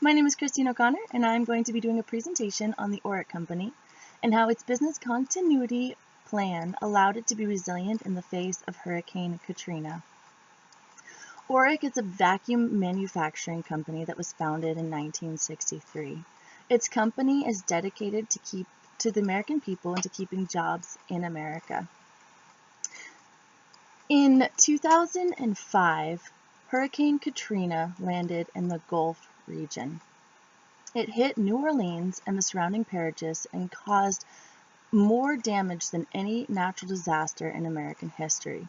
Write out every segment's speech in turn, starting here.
My name is Christine O'Connor, and I'm going to be doing a presentation on the Oric Company and how its business continuity plan allowed it to be resilient in the face of Hurricane Katrina. Oric is a vacuum manufacturing company that was founded in 1963. Its company is dedicated to the American people and to keeping jobs in America. In 2005, Hurricane Katrina landed in the Gulf region. It hit New Orleans and the surrounding parishes and caused more damage than any natural disaster in American history.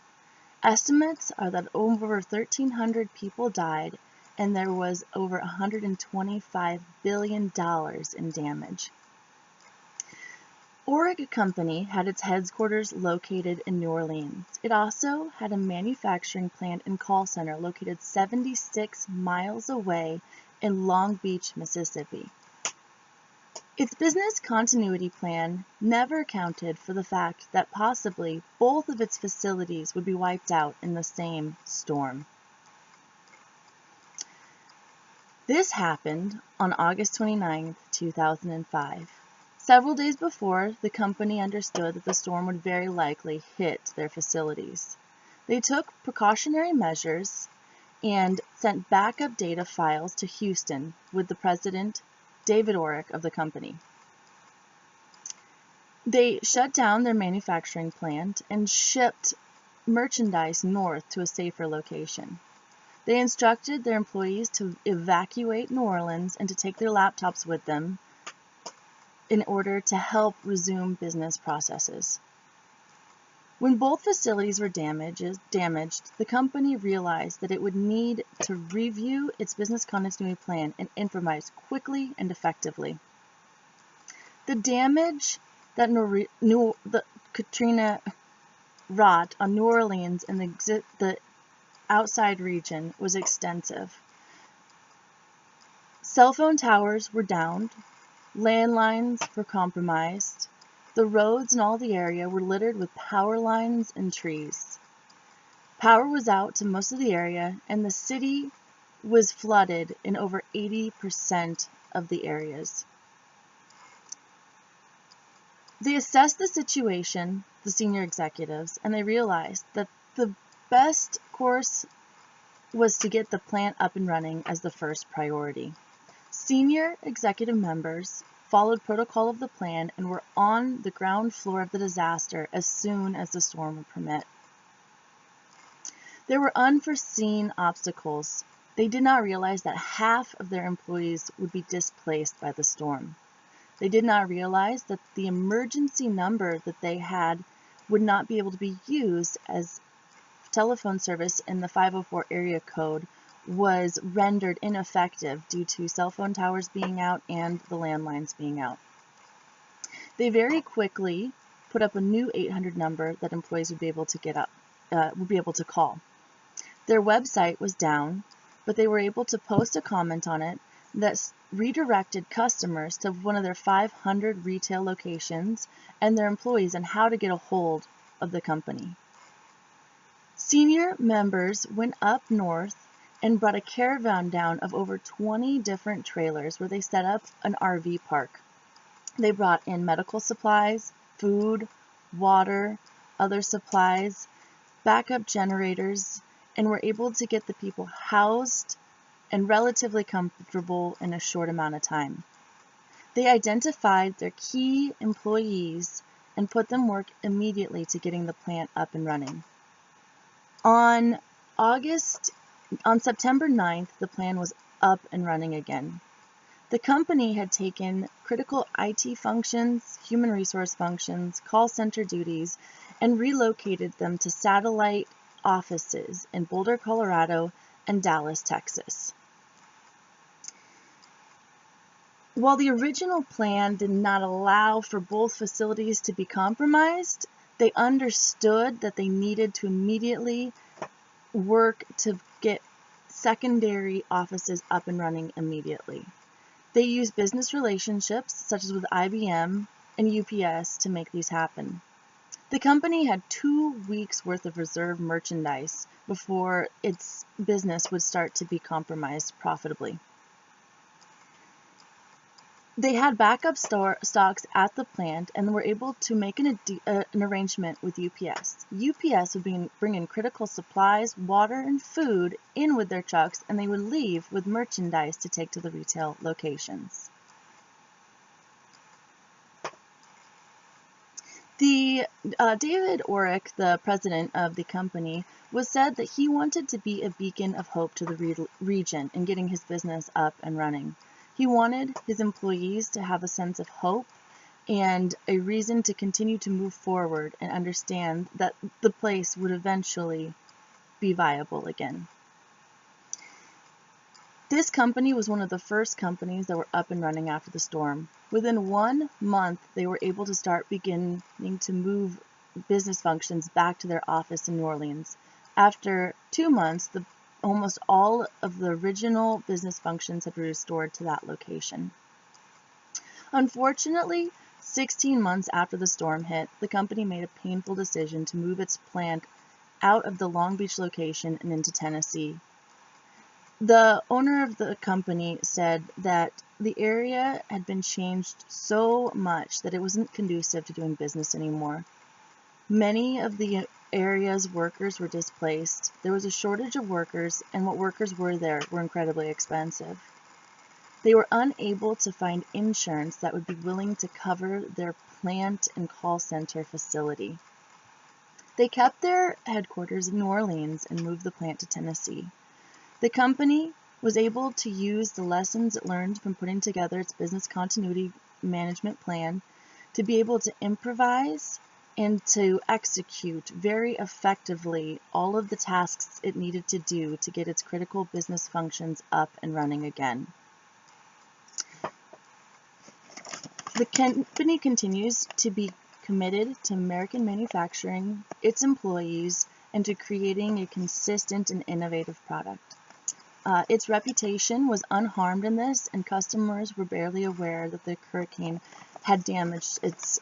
Estimates are that over 1,300 people died and there was over $125 billion in damage. Oric Company had its headquarters located in New Orleans. It also had a manufacturing plant and call center located 76 miles away in Long Beach, Mississippi. Its business continuity plan never accounted for the fact that possibly both of its facilities would be wiped out in the same storm. This happened on August 29, 2005. Several days before, the company understood that the storm would very likely hit their facilities. They took precautionary measures and sent backup data files to Houston with the president, David Oric, of the company. They shut down their manufacturing plant and shipped merchandise north to a safer location. They instructed their employees to evacuate New Orleans and to take their laptops with them in order to help resume business processes. When both facilities were damaged, the company realized that it would need to review its business continuity plan and improvise quickly and effectively. The damage that the Katrina wrought on New Orleans and the outside region was extensive. Cell phone towers were downed, landlines were compromised, the roads in all the area were littered with power lines and trees. Power was out to most of the area, and the city was flooded in over 80% of the areas. They assessed the situation, the senior executives, and they realized that the best course was to get the plant up and running as the first priority. Senior executive members followed protocol of the plan and were on the ground floor of the disaster as soon as the storm would permit. There were unforeseen obstacles. They did not realize that half of their employees would be displaced by the storm. They did not realize that the emergency number that they had would not be able to be used as telephone service in the 504 area code was rendered ineffective due to cell phone towers being out and the landlines being out. They very quickly put up a new 800 number that employees would be able to call. Their website was down, but they were able to post a comment on it that redirected customers to one of their 500 retail locations and their employees on how to get a hold of the company. Senior members went up north and brought a caravan down of over 20 different trailers where they set up an RV park. They brought in medical supplies, food, water, other supplies, backup generators, and were able to get the people housed and relatively comfortable in a short amount of time. They identified their key employees and put them work immediately to getting the plant up and running. On September 9th, the plan was up and running again. The company had taken critical IT functions, human resource functions, call center duties, and relocated them to satellite offices in Boulder, Colorado, and Dallas, Texas. While the original plan did not allow for both facilities to be compromised, they understood that they needed to immediately work to get secondary offices up and running immediately. They used business relationships, such as with IBM and UPS, to make these happen. The company had 2 weeks worth of reserve merchandise before its business would start to be compromised profitably. They had backup stocks at the plant and were able to make an arrangement with UPS. UPS would bring in critical supplies, water, and food in with their trucks, and they would leave with merchandise to take to the retail locations. David Orrick, the president of the company, was said that he wanted to be a beacon of hope to the region in getting his business up and running. He wanted his employees to have a sense of hope and a reason to continue to move forward and understand that the place would eventually be viable again. This company was one of the first companies that were up and running after the storm. Within 1 month, they were able to start beginning to move business functions back to their office in New Orleans. After 2 months, almost all of the original business functions had been restored to that location. Unfortunately, 16 months after the storm hit, the company made a painful decision to move its plant out of the Long Beach location and into Tennessee. The owner of the company said that the area had been changed so much that it wasn't conducive to doing business anymore. Many of the area's workers were displaced. There was a shortage of workers, and what workers were there were incredibly expensive. They were unable to find insurance that would be willing to cover their plant and call center facility. They kept their headquarters in New Orleans and moved the plant to Tennessee. The company was able to use the lessons it learned from putting together its business continuity management plan to be able to improvise and to execute very effectively all of the tasks it needed to do to get its critical business functions up and running again. The company continues to be committed to American manufacturing, its employees, and to creating a consistent and innovative product. Its reputation was unharmed in this, and customers were barely aware that the hurricane had damaged its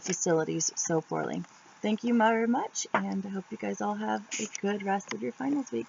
facilities so poorly. Thank you very much, and I hope you guys all have a good rest of your finals week.